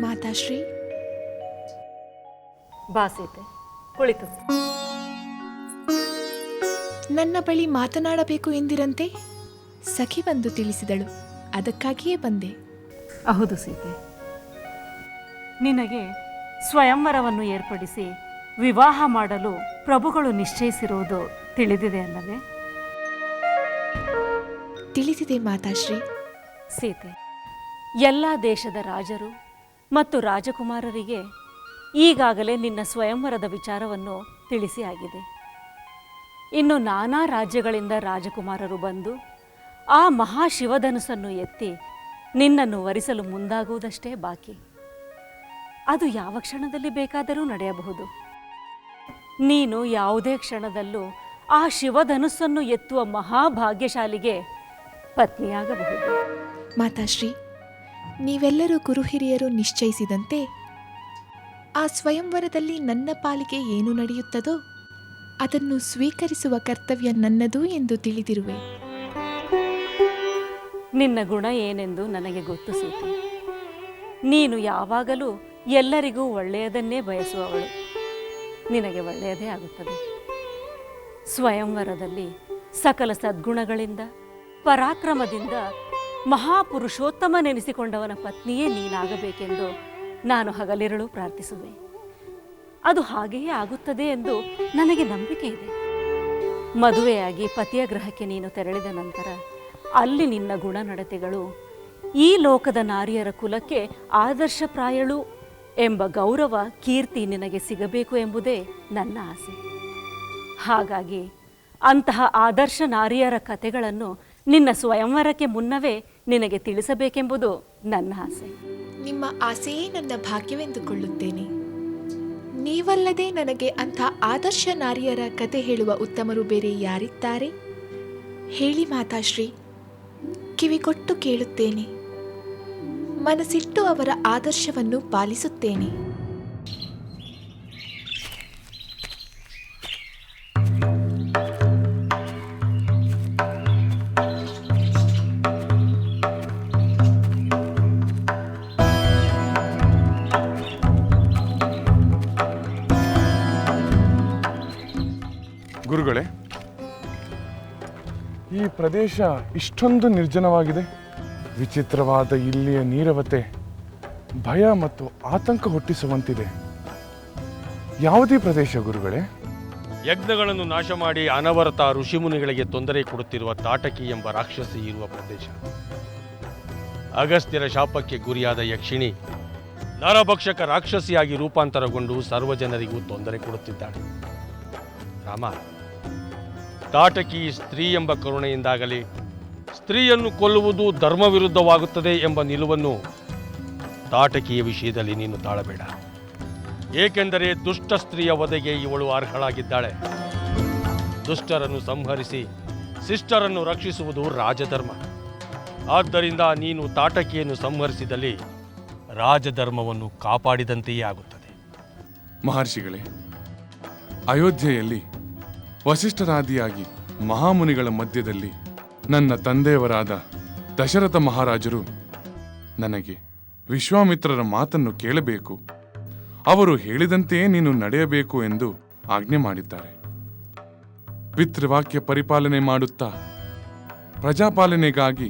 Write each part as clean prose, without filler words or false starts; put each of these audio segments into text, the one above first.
ಮಾತಾಶ್ರೀ, ಬಾ ಸೀತೆ, ಕುಳಿತು. ನನ್ನ ಬಳಿ ಮಾತನಾಡಬೇಕು ಎಂದಿರಂತೆ ಸಖಿ ಬಂದು ತಿಳಿಸಿದಳು. ಅದಕ್ಕಾಗಿಯೇ ಬಂದೆ. ಹೌದು ಸೀತೆ, ನಿನಗೆ ಸ್ವಯಂವರವನ್ನು ಏರ್ಪಡಿಸಿ ವಿವಾಹ ಮಾಡಲು ಪ್ರಭುಗಳು ನಿಶ್ಚಯಿಸಿರುವುದು ತಿಳಿದಿದೆ ಅಲ್ಲವೇ? ತಿಳಿದಿದೆ ಮಾತಾಶ್ರೀ. ಸೀತೆ, ಎಲ್ಲ ದೇಶದ ರಾಜರು ಮತ್ತು ರಾಜಕುಮಾರರಿಗೆ ಈಗಾಗಲೇ ನಿನ್ನ ಸ್ವಯಂವರದ ವಿಚಾರವನ್ನು ತಿಳಿಸಿ ಆಗಿದೆ. ಇನ್ನು ನಾನಾ ರಾಜ್ಯಗಳಿಂದ ರಾಜಕುಮಾರರು ಬಂದು ಆ ಮಹಾಶಿವಧನುಸ್ಸನ್ನು ಎತ್ತಿ ನಿನ್ನನ್ನು ವರಿಸಲು ಮುಂದಾಗುವುದಷ್ಟೇ ಬಾಕಿ. ಅದು ಯಾವ ಕ್ಷಣದಲ್ಲಿ ಬೇಕಾದರೂ ನಡೆಯಬಹುದು. ನೀನು ಯಾವುದೇ ಕ್ಷಣದಲ್ಲೂ ಆ ಶಿವಧನುಸ್ಸನ್ನು ಎತ್ತುವ ಮಹಾಭಾಗ್ಯಶಾಲಿಗೆ ಪತ್ನಿಯಾಗಬಹುದು. ಮಾತಾಶ್ರೀ, ನೀವೆಲ್ಲರೂ ಗುರುಹಿರಿಯರು ನಿಶ್ಚಯಿಸಿದಂತೆ ಆ ಸ್ವಯಂವರದಲ್ಲಿ ನನ್ನ ಪಾಲಿಗೆ ಏನು ನಡೆಯುತ್ತದೋ ಅದನ್ನು ಸ್ವೀಕರಿಸುವ ಕರ್ತವ್ಯ ನನ್ನದು ಎಂದು ತಿಳಿದಿರುವೆ. ನಿನ್ನ ಗುಣ ಏನೆಂದು ನನಗೆ ಗೊತ್ತು ಸೀತೆ. ನೀನು ಯಾವಾಗಲೂ ಎಲ್ಲರಿಗೂ ಒಳ್ಳೆಯದನ್ನೇ ಬಯಸುವವಳು. ನಿನಗೆ ಒಳ್ಳೆಯದೇ ಆಗುತ್ತದೆ. ಸ್ವಯಂವರದಲ್ಲಿ ಸಕಲ ಸದ್ಗುಣಗಳಿಂದ ಪರಾಕ್ರಮದಿಂದ ಮಹಾಪುರುಷೋತ್ತಮನೆನಿಸಿಕೊಂಡವನ ಪತ್ನಿಯೇ ನೀನಾಗಬೇಕೆಂದು ನಾನು ಹಗಲಿರುಳು ಪ್ರಾರ್ಥಿಸುವೆ. ಅದು ಹಾಗೆಯೇ ಆಗುತ್ತದೆ ಎಂದು ನನಗೆ ನಂಬಿಕೆ ಇದೆ. ಮದುವೆಯಾಗಿ ಪತಿಯ ಗೃಹಕ್ಕೆ ನೀನು ತೆರಳಿದ ನಂತರ ಅಲ್ಲಿ ನಿನ್ನ ಗುಣನಡತೆಗಳು ಈ ಲೋಕದ ನಾರಿಯರ ಕುಲಕ್ಕೆ ಆದರ್ಶಪ್ರಾಯಳು ಎಂಬ ಗೌರವ ಕೀರ್ತಿ ನಿನಗೆ ಸಿಗಬೇಕು ಎಂಬುದೇ ನನ್ನ ಆಸೆ. ಹಾಗಾಗಿ ಅಂತಹ ಆದರ್ಶ ನಾರಿಯರ ಕಥೆಗಳನ್ನು ನಿನ್ನ ಸ್ವಯಂವರಕ್ಕೆ ಮುನ್ನವೇ ನಿನಗೆ ತಿಳಿಸಬೇಕೆಂಬುದು ನನ್ನ ಆಸೆ. ನಿಮ್ಮ ಆಸೆಯೇ ನನ್ನ ಭಾಗ್ಯವೆಂದುಕೊಳ್ಳುತ್ತೇನೆ. ನೀವಲ್ಲದೆ ನನಗೆ ಅಂಥ ಆದರ್ಶ ನಾರಿಯರ ಕತೆ ಹೇಳುವ ಉತ್ತಮರು ಬೇರೆ ಯಾರಿದ್ದಾರೆ? ಹೇಳಿ ಮಾತಾಶ್ರೀ, ಕಿವಿಗೊಟ್ಟು ಕೇಳುತ್ತೇನೆ. ಮನಸ್ಸಿಟ್ಟು ಅವರ ಆದರ್ಶವನ್ನು ಪಾಲಿಸುತ್ತೇನೆ. ಗುರುಗಳೇ, ಈ ಪ್ರದೇಶ ಇಷ್ಟೊಂದು ನಿರ್ಜನವಾಗಿದೆ. ವಿಚಿತ್ರವಾದ ಇಲ್ಲಿಯ ನೀರವತೆ ಭಯ ಮತ್ತು ಆತಂಕ ಹುಟ್ಟಿಸುವಂತಿದೆ. ಯಾವುದೇ ಪ್ರದೇಶ ಗುರುಗಳೇ? ಯಜ್ಞಗಳನ್ನು ನಾಶ ಮಾಡಿ ಅನವರತ ಋಷಿಮುನಿಗಳಿಗೆ ತೊಂದರೆ ಕೊಡುತ್ತಿರುವ ತಾಟಕಿ ಎಂಬ ರಾಕ್ಷಸಿ ಇರುವ ಪ್ರದೇಶ. ಅಗಸ್ತ್ಯರ ಶಾಪಕ್ಕೆ ಗುರಿಯಾದ ಯಕ್ಷಿಣಿ ನರಭಕ್ಷಕ ರಾಕ್ಷಸಿಯಾಗಿ ರೂಪಾಂತರಗೊಂಡು ಸರ್ವಜನರಿಗೂ ತೊಂದರೆ ಕೊಡುತ್ತಿದ್ದಾಳೆ. ರಾಮ, ತಾಟಕಿ ಸ್ತ್ರೀ ಎಂಬ ಕರುಣೆಯಿಂದಾಗಲಿ ಸ್ತ್ರೀಯನ್ನು ಕೊಲ್ಲುವುದು ಧರ್ಮ ವಿರುದ್ಧವಾಗುತ್ತದೆ ಎಂಬ ನಿಲುವನ್ನು ತಾಟಕಿಯ ವಿಷಯದಲ್ಲಿ ನೀನು ತಾಳಬೇಡ. ಏಕೆಂದರೆ ದುಷ್ಟ ಸ್ತ್ರೀಯ ವಧೆಗೆ ಇವಳು ಅರ್ಹಳಾಗಿದ್ದಾಳೆ. ದುಷ್ಟರನ್ನು ಸಂಹರಿಸಿ ಶಿಷ್ಟರನ್ನು ರಕ್ಷಿಸುವುದು ರಾಜಧರ್ಮ. ಆದ್ದರಿಂದ ನೀನು ತಾಟಕಿಯನ್ನು ಸಂಹರಿಸಿದಲ್ಲಿ ರಾಜಧರ್ಮವನ್ನು ಕಾಪಾಡಿದಂತೆಯೇ ಆಗುತ್ತದೆ. ಮಹರ್ಷಿಗಳೇ, ಅಯೋಧ್ಯೆಯಲ್ಲಿ ವಸಿಷ್ಠರಾದಿಯಾಗಿ ಮಹಾಮುನಿಗಳ ಮಧ್ಯದಲ್ಲಿ ನನ್ನ ತಂದೆಯವರಾದ ದಶರಥ ಮಹಾರಾಜರು ನನಗೆ ವಿಶ್ವಾಮಿತ್ರರ ಮಾತನ್ನು ಕೇಳಬೇಕು, ಅವರು ಹೇಳಿದಂತೆಯೇ ನೀನು ನಡೆಯಬೇಕು ಎಂದು ಆಜ್ಞೆ ಮಾಡಿದ್ದಾರೆ. ಪಿತೃವಾಕ್ಯ ಪರಿಪಾಲನೆ ಮಾಡುತ್ತಾ ಪ್ರಜಾಪಾಲನೆಗಾಗಿ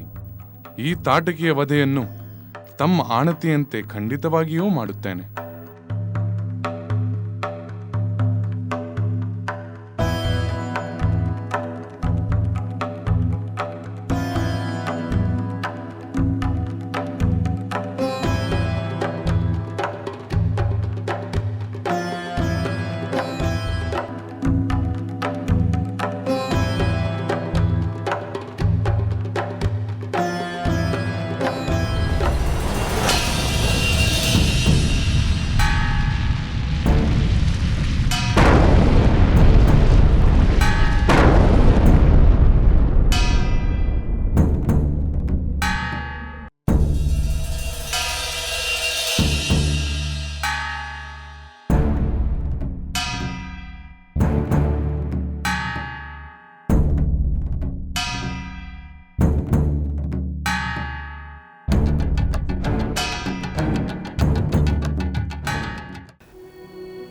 ಈ ತಾಟಕಿಯ ವಧೆಯನ್ನು ತಮ್ಮ ಆಣತಿಯಂತೆ ಖಂಡಿತವಾಗಿಯೂ ಮಾಡುತ್ತೇನೆ.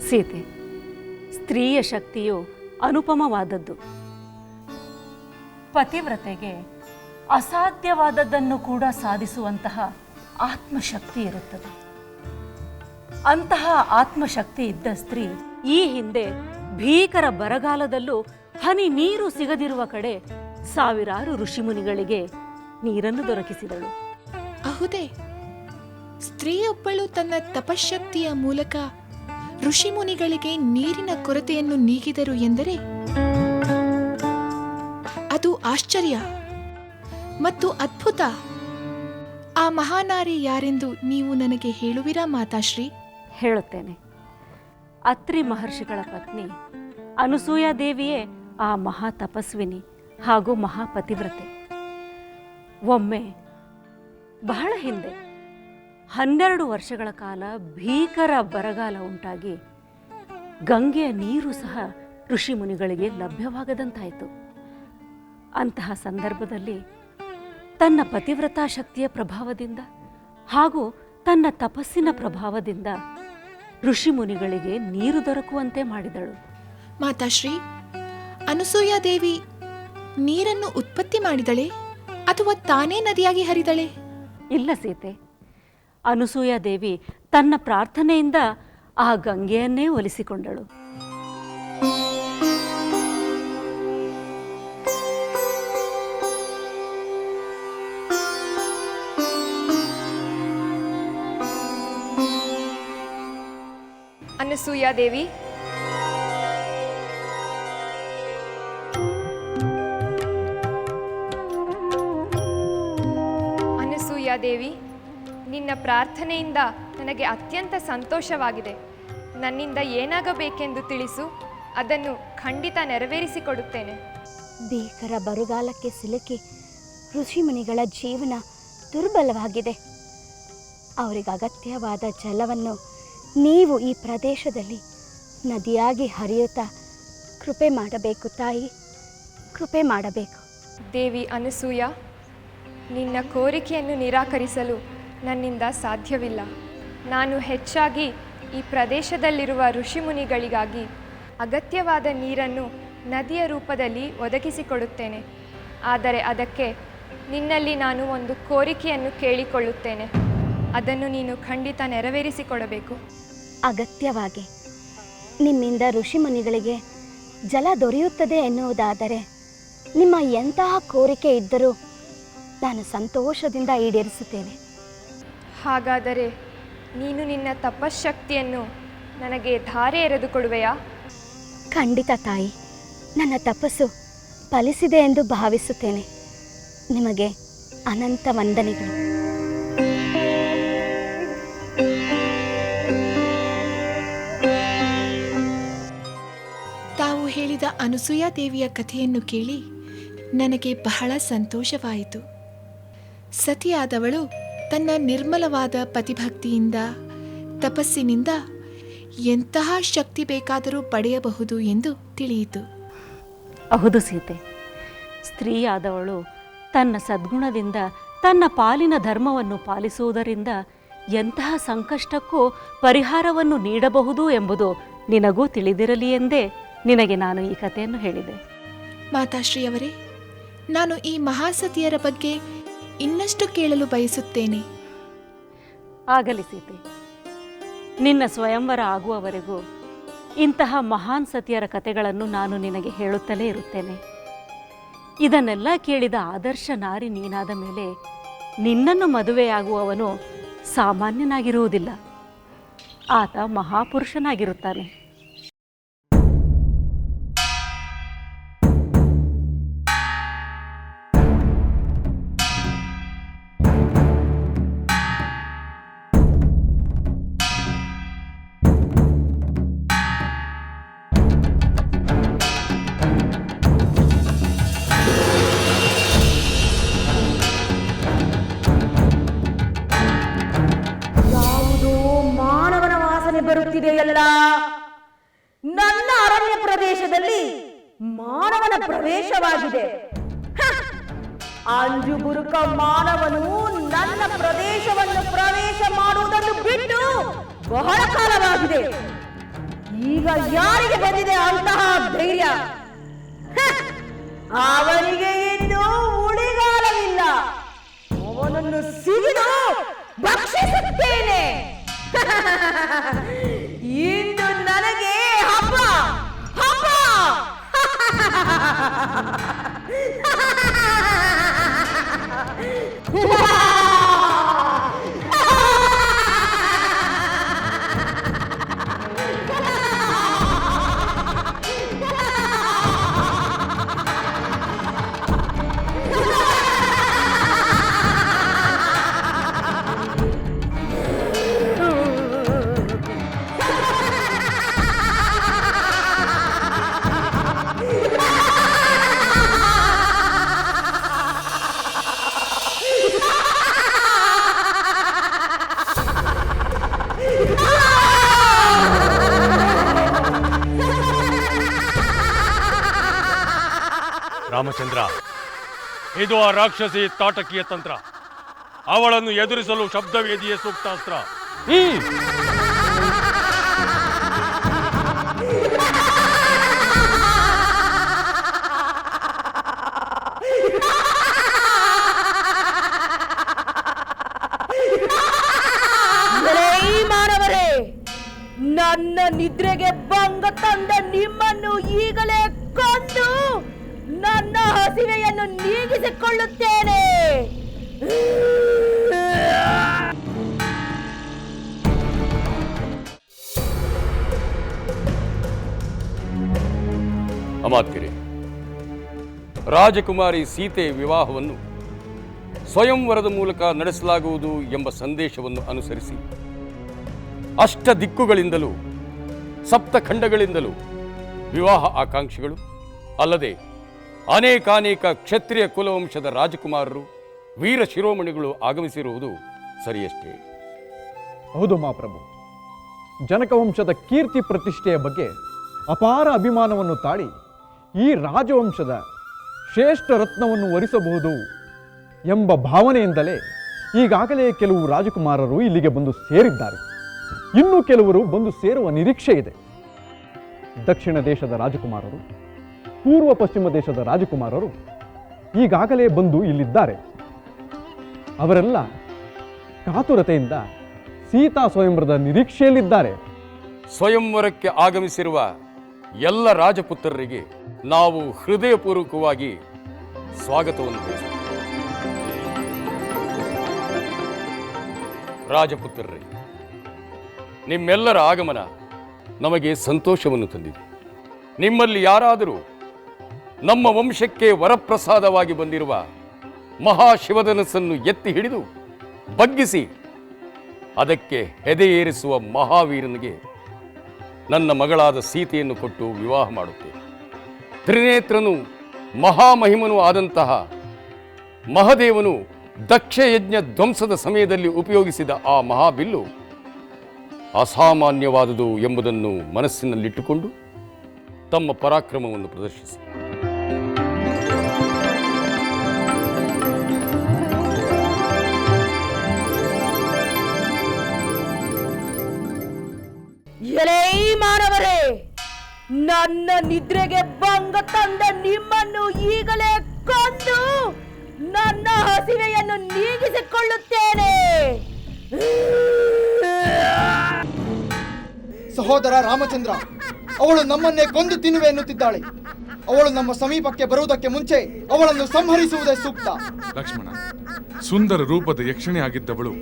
ಸೀತೆ, ಸ್ತ್ರೀಯ ಶಕ್ತಿಯು ಅನುಪಮವಾದದ್ದು. ಪತಿವ್ರತೆಗೆ ಅಸಾಧ್ಯವಾದದ್ದನ್ನು ಕೂಡ ಸಾಧಿಸುವಂತಹ ಆತ್ಮಶಕ್ತಿ ಇರುತ್ತದೆ. ಅಂತಹ ಆತ್ಮಶಕ್ತಿ ಇದ್ದ ಸ್ತ್ರೀ ಈ ಹಿಂದೆ ಭೀಕರ ಬರಗಾಲದಲ್ಲೂ ಹನಿ ನೀರು ಸಿಗದಿರುವ ಕಡೆ ಸಾವಿರಾರು ಋಷಿಮುನಿಗಳಿಗೆ ನೀರನ್ನು ದೊರಕಿಸಿದಳು. ಅಹುದೇ, ಸ್ತ್ರೀಯೊಬ್ಬಳು ತನ್ನ ತಪಶಕ್ತಿಯ ಮೂಲಕ ಋಷಿಮುನಿಗಳಿಗೆ ನೀರಿನ ಕೊರತೆಯನ್ನು ನೀಗಿದರು ಎಂದರೆ ಅದು ಆಶ್ಚರ್ಯ ಮತ್ತು ಅದ್ಭುತ. ಆ ಮಹಾನಾರಿ ಯಾರೆಂದು ನೀವು ನನಗೆ ಹೇಳುವಿರಾ ಮಾತಾಶ್ರೀ? ಹೇಳುತ್ತೇನೆ. ಅತ್ರಿ ಮಹರ್ಷಿಗಳ ಪತ್ನಿ ಅನಸೂಯಾ ದೇವಿಯೇ ಆ ಮಹಾ ತಪಸ್ವಿನಿ ಹಾಗೂ ಮಹಾಪತಿವ್ರತೆ. ಒಮ್ಮೆ ಬಹಳ ಹಿಂದೆ 12 ವರ್ಷಗಳ ಕಾಲ ಭೀಕರ ಬರಗಾಲ ಉಂಟಾಗಿ ಗಂಗೆಯ ನೀರು ಸಹ ಋಷಿಮುನಿಗಳಿಗೆ ಲಭ್ಯವಾಗದಂತಾಯಿತು. ಅಂತಹ ಸಂದರ್ಭದಲ್ಲಿ ತನ್ನ ಪತಿವ್ರತಾ ಶಕ್ತಿಯ ಪ್ರಭಾವದಿಂದ ಹಾಗೂ ತನ್ನ ತಪಸ್ಸಿನ ಪ್ರಭಾವದಿಂದ ಋಷಿಮುನಿಗಳಿಗೆ ನೀರು ದೊರಕುವಂತೆ ಮಾಡಿದಳು. ಮಾತಾಶ್ರೀ, ಅನಸೂಯಾ ದೇವಿ ನೀರನ್ನು ಉತ್ಪತ್ತಿ ಮಾಡಿದಳೆ ಅಥವಾ ತಾನೇ ನದಿಯಾಗಿ ಹರಿದಳೆ? ಇಲ್ಲ ಸೀತೆ, ಅನಸೂಯಾ ದೇವಿ ತನ್ನ ಪ್ರಾರ್ಥನೆಯಿಂದ ಆ ಗಂಗೆಯನ್ನೇ ಒಲಿಸಿಕೊಂಡಳು. ಅನಸೂಯಾ ದೇವಿ, ಅನಸೂಯಾ ದೇವಿ, ನಿನ್ನ ಪ್ರಾರ್ಥನೆಯಿಂದ ನನಗೆ ಅತ್ಯಂತ ಸಂತೋಷವಾಗಿದೆ. ನನ್ನಿಂದ ಏನಾಗಬೇಕೆಂದು ತಿಳಿಸು, ಅದನ್ನು ಖಂಡಿತ ನೆರವೇರಿಸಿಕೊಡುತ್ತೇನೆ. ಭೀಕರ ಬರಗಾಲಕ್ಕೆ ಸಿಲುಕಿ ಋಷಿಮುನಿಗಳ ಜೀವನ ದುರ್ಬಲವಾಗಿದೆ. ಅವರಿಗೆ ಅಗತ್ಯವಾದ ಜಲವನ್ನು ನೀವು ಈ ಪ್ರದೇಶದಲ್ಲಿ ನದಿಯಾಗಿ ಹರಿಯುತ್ತಾ ಕೃಪೆ ಮಾಡಬೇಕು ತಾಯಿ, ಕೃಪೆ ಮಾಡಬೇಕು. ದೇವಿ ಅನಸೂಯ, ನಿನ್ನ ಕೋರಿಕೆಯನ್ನು ನಿರಾಕರಿಸಲು ನನ್ನಿಂದ ಸಾಧ್ಯವಿಲ್ಲ. ನಾನು ಹೆಚ್ಚಾಗಿ ಈ ಪ್ರದೇಶದಲ್ಲಿರುವ ಋಷಿಮುನಿಗಳಿಗಾಗಿ ಅಗತ್ಯವಾದ ನೀರನ್ನು ನದಿಯ ರೂಪದಲ್ಲಿ ಒದಗಿಸಿಕೊಡುತ್ತೇನೆ. ಆದರೆ ಅದಕ್ಕೆ ನಿನ್ನಲ್ಲಿ ನಾನು ಒಂದು ಕೋರಿಕೆಯನ್ನು ಕೇಳಿಕೊಳ್ಳುತ್ತೇನೆ. ಅದನ್ನು ನೀನು ಖಂಡಿತ ನೆರವೇರಿಸಿಕೊಡಬೇಕು. ಅಗತ್ಯವಾಗಿ ನಿಮ್ಮಿಂದ ಋಷಿಮುನಿಗಳಿಗೆ ಜಲ ದೊರೆಯುತ್ತದೆ ಎನ್ನುವುದಾದರೆ ನಿಮ್ಮ ಎಂತಹ ಕೋರಿಕೆ ಇದ್ದರೂ ನಾನು ಸಂತೋಷದಿಂದ ಈಡೇರಿಸುತ್ತೇನೆ. ಹಾಗಾದರೆ ನೀನು ನಿನ್ನ ತಪಶ್ಶಕ್ತಿಯನ್ನು ನನಗೆ ಧಾರೆ ಎರೆದುಕೊಡುವೆಯಾ? ಖಂಡಿತ ತಾಯಿ, ನನ್ನ ತಪಸ್ಸು ಫಲಿಸಿದೆ ಎಂದು ಭಾವಿಸುತ್ತೇನೆ. ನಿಮಗೆ ಅನಂತ ವಂದನೆಗಳು. ತಾವು ಹೇಳಿದ ಅನಸೂಯಾ ದೇವಿಯ ಕಥೆಯನ್ನು ಕೇಳಿ ನನಗೆ ಬಹಳ ಸಂತೋಷವಾಯಿತು. ಸತಿಯಾದವಳು ತನ್ನ ನಿರ್ಮಲವಾದ ಪತಿಭಕ್ತಿಯಿಂದ, ತಪಸ್ಸಿನಿಂದ ಎಂತಹ ಶಕ್ತಿ ಬೇಕಾದರೂ ಪಡೆಯಬಹುದು ಎಂದು ತಿಳಿಯಿತು. ಹೌದು ಸೀತೆ, ಸ್ತ್ರೀಯಾದವಳು ತನ್ನ ಸದ್ಗುಣದಿಂದ ತನ್ನ ಪಾಲಿನ ಧರ್ಮವನ್ನು ಪಾಲಿಸುವುದರಿಂದ ಎಂತಹ ಸಂಕಷ್ಟಕ್ಕೂ ಪರಿಹಾರವನ್ನು ನೀಡಬಹುದು ಎಂಬುದು ನಿನಗೂ ತಿಳಿದಿರಲಿ ಎಂದೇ ನಿನಗೆ ನಾನು ಈ ಕಥೆಯನ್ನು ಹೇಳಿದೆ. ಮಾತಾಶ್ರೀಯವರೇ, ನಾನು ಈ ಮಹಾಸತಿಯರ ಬಗ್ಗೆ ಇನ್ನಷ್ಟು ಕೇಳಲು ಬಯಸುತ್ತೇನೆ. ಆಗಲಿ ಸೀತೆ, ನಿನ್ನ ಸ್ವಯಂವರ ಆಗುವವರೆಗೂ ಇಂತಹ ಮಹಾನ್ ಸತಿಯರ ಕಥೆಗಳನ್ನು ನಾನು ನಿನಗೆ ಹೇಳುತ್ತಲೇ ಇರುತ್ತೇನೆ. ಇದನ್ನೆಲ್ಲ ಕೇಳಿದ ಆದರ್ಶ ನಾರಿ ನೀನಾದ ಮೇಲೆ ನಿನ್ನನ್ನು ಮದುವೆಯಾಗುವವನು ಸಾಮಾನ್ಯನಾಗಿರುವುದಿಲ್ಲ, ಆತ ಮಹಾಪುರುಷನಾಗಿರುತ್ತಾನೆ. ಬರುತ್ತಿದೆಯಲ್ಲ, ನನ್ನ ಅರಣ್ಯ ಪ್ರದೇಶದಲ್ಲಿ ಮಾನವನ ಪ್ರವೇಶವಾಗಿದೆ. ಅಂಜುಬುರುಕ ಮಾನವನು ನನ್ನ ಪ್ರದೇಶವನ್ನು ಪ್ರವೇಶ ಮಾಡುವುದನ್ನು ಬಿಟ್ಟು ಬಹಳ ಕಾಲವಾಗಿದೆ. ಈಗ ಯಾರಿಗೆ ಬಂದಿದೆ ಅಂತಹ ಧೈರ್ಯ? ಅವನಿಗೆ ಇನ್ನೂ ಉಳಿಗಾಲವಿಲ್ಲ. ಅವನನ್ನು ಸಿಗಿದು ಭಕ್ಷಿಸುತ್ತೇನೆ. ಇಂದು ನನಗೆ ಹಬ್ಬ ಹಬ್ಬ. ರಾಮಚಂದ್ರ, ಇದು ಆ ರಾಕ್ಷಸಿ ತಾಟಕಿಯ ತಂತ್ರ. ಅವಳನ್ನು ಎದುರಿಸಲು ಶಬ್ದವೇದಿಯೇ ಸೂಕ್ತಾಸ್ತ್ರ. ಮಾನವರೇ, ನನ್ನ ನಿದ್ರೆಗೆ ಭಂಗ ತಂದ ನಿಮ್ಮನ್ನು ಈಗಲೇ ಕೊಂದು ನನ್ನ ಹಸಿವೆಯನ್ನು ನೀಗಿಸಿಕೊಳ್ಳುತ್ತೇನೆ. ಅಮಾತ್ಯರೇ, ರಾಜಕುಮಾರಿ ಸೀತೆ ವಿವಾಹವನ್ನು ಸ್ವಯಂವರದ ಮೂಲಕ ನಡೆಸಲಾಗುವುದು ಎಂಬ ಸಂದೇಶವನ್ನು ಅನುಸರಿಸಿ ಅಷ್ಟ ದಿಕ್ಕುಗಳಿಂದಲೂ ಸಪ್ತ ಖಂಡಗಳಿಂದಲೂ ವಿವಾಹ ಆಕಾಂಕ್ಷಿಗಳು ಅಲ್ಲದೆ ಅನೇಕಾನೇಕ ಕ್ಷತ್ರಿಯ ಕುಲವಂಶದ ರಾಜಕುಮಾರರು ವೀರ ಶಿರೋಮಣಿಗಳು ಆಗಮಿಸಿರುವುದು ಸರಿಯಷ್ಟೇ? ಹೌದು ಮಹಾಪ್ರಭು. ಜನಕವಂಶದ ಕೀರ್ತಿ ಪ್ರತಿಷ್ಠೆಯ ಬಗ್ಗೆ ಅಪಾರ ಅಭಿಮಾನವನ್ನು ತಾಳಿ ಈ ರಾಜವಂಶದ ಶ್ರೇಷ್ಠ ರತ್ನವನ್ನು ವರಿಸಬಹುದು ಎಂಬ ಭಾವನೆಯಿಂದಲೇ ಈಗಾಗಲೇ ಕೆಲವು ರಾಜಕುಮಾರರು ಇಲ್ಲಿಗೆ ಬಂದು ಸೇರಿದ್ದಾರೆ. ಇನ್ನೂ ಕೆಲವರು ಬಂದು ಸೇರುವ ನಿರೀಕ್ಷೆ ಇದೆ. ದಕ್ಷಿಣ ದೇಶದ ರಾಜಕುಮಾರರು, ಪೂರ್ವ ಪಶ್ಚಿಮ ದೇಶದ ರಾಜಕುಮಾರರು ಈಗಾಗಲೇ ಬಂದು ಇಲ್ಲಿದ್ದಾರೆ. ಅವರೆಲ್ಲ ಕಾತುರತೆಯಿಂದ ಸೀತಾ ಸ್ವಯಂವರದ ನಿರೀಕ್ಷೆಯಲ್ಲಿದ್ದಾರೆ. ಸ್ವಯಂವರಕ್ಕೆ ಆಗಮಿಸಿರುವ ಎಲ್ಲ ರಾಜಪುತ್ರರಿಗೆ ನಾವು ಹೃದಯಪೂರ್ವಕವಾಗಿ ಸ್ವಾಗತವನ್ನು ಬಯಸುತ್ತೇವೆ. ರಾಜಪುತ್ರರೇ, ನಿಮ್ಮೆಲ್ಲರ ಆಗಮನ ನಮಗೆ ಸಂತೋಷವನ್ನು ತಂದಿದೆ. ನಿಮ್ಮಲ್ಲಿ ಯಾರಾದರೂ ನಮ್ಮ ವಂಶಕ್ಕೆ ವರಪ್ರಸಾದವಾಗಿ ಬಂದಿರುವ ಮಹಾಶಿವಧನಸ್ಸನ್ನು ಎತ್ತಿ ಹಿಡಿದು ಬಗ್ಗಿಸಿ ಅದಕ್ಕೆ ಹೆದೆಯೇರಿಸುವ ಮಹಾವೀರನಿಗೆ ನನ್ನ ಮಗಳಾದ ಸೀತೆಯನ್ನು ಕೊಟ್ಟು ವಿವಾಹ ಮಾಡುತ್ತೇವೆ. ತ್ರಿನೇತ್ರನು ಮಹಾಮಹಿಮನೂ ಆದಂತಹ ಮಹದೇವನು ದಕ್ಷಯಜ್ಞ ಧ್ವಂಸದ ಸಮಯದಲ್ಲಿ ಉಪಯೋಗಿಸಿದ ಆ ಮಹಾಬಿಲ್ಲು ಅಸಾಮಾನ್ಯವಾದುದು ಎಂಬುದನ್ನು ಮನಸ್ಸಿನಲ್ಲಿಟ್ಟುಕೊಂಡು ತಮ್ಮ ಪರಾಕ್ರಮವನ್ನು ಪ್ರದರ್ಶಿಸಿ. ಎಲೈ ಮಾನವರೇ, ನನ್ನ ನಿದ್ರೆಗೆ ಭಂಗ ತಂದ ನಿಮ್ಮನ್ನು ಈಗಲೇ ಕೊಂದು ನನ್ನ ಹಸಿವೆಯನ್ನು ನೀಗಿಸಿಕೊಳ್ಳುತ್ತೇನೆ. ಸಹೋದರ ರಾಮಚಂದ್ರ, ಅವಳು ನಮ್ಮನ್ನೇ ಕೊಂದು ತಿನ್ನುವೆ ಎನ್ನುತ್ತಿದ್ದಾಳೆ. ಅವಳು ನಮ್ಮ ಸಮೀಪಕ್ಕೆ ಬರುವುದಕ್ಕೆ ಮುಂಚೆ ಅವಳನ್ನು ಸಂಹರಿಸುವುದೇ ಸೂಕ್ತ. ಲಕ್ಷ್ಮಣ, ಸುಂದರ ರೂಪದ ಯಕ್ಷಣೆ ಆಗಿದ್ದವಳು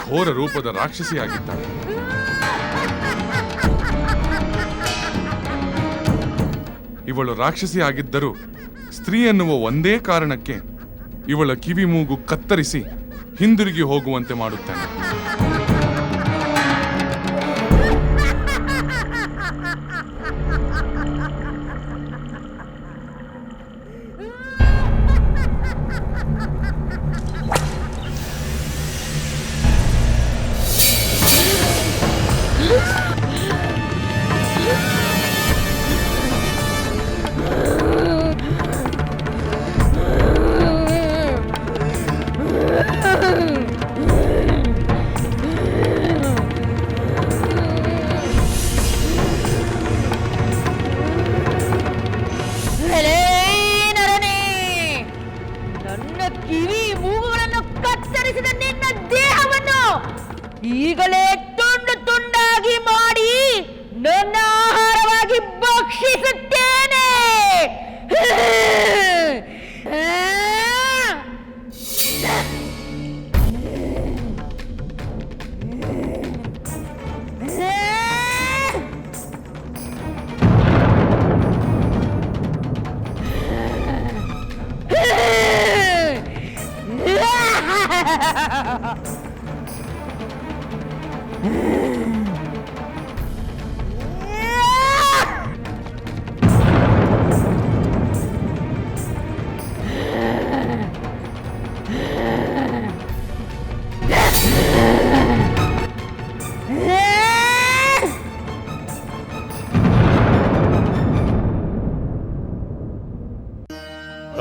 ಘೋರ ರೂಪದ ರಾಕ್ಷಸಿ ಆಗಿದ್ದಾಳೆ. ಇವಳು ರಾಕ್ಷಸಿ ಆಗಿದ್ದರೂ ಸ್ತ್ರೀ ಎನ್ನುವ ಒಂದೇ ಕಾರಣಕ್ಕೆ ಇವಳ ಕಿವಿ ಮೂಗು ಕತ್ತರಿಸಿ ಹಿಂದಿರುಗಿ ಹೋಗುವಂತೆ ಮಾಡುತ್ತಾನೆ. ಈಗಲೇ ತುಂಡು ತುಂಡಾಗಿ ಮಾಡಿ ನನ್ನ ಆಹಾರವಾಗಿ ಭಕ್ಷಿಸುತ್ತೇನೆ.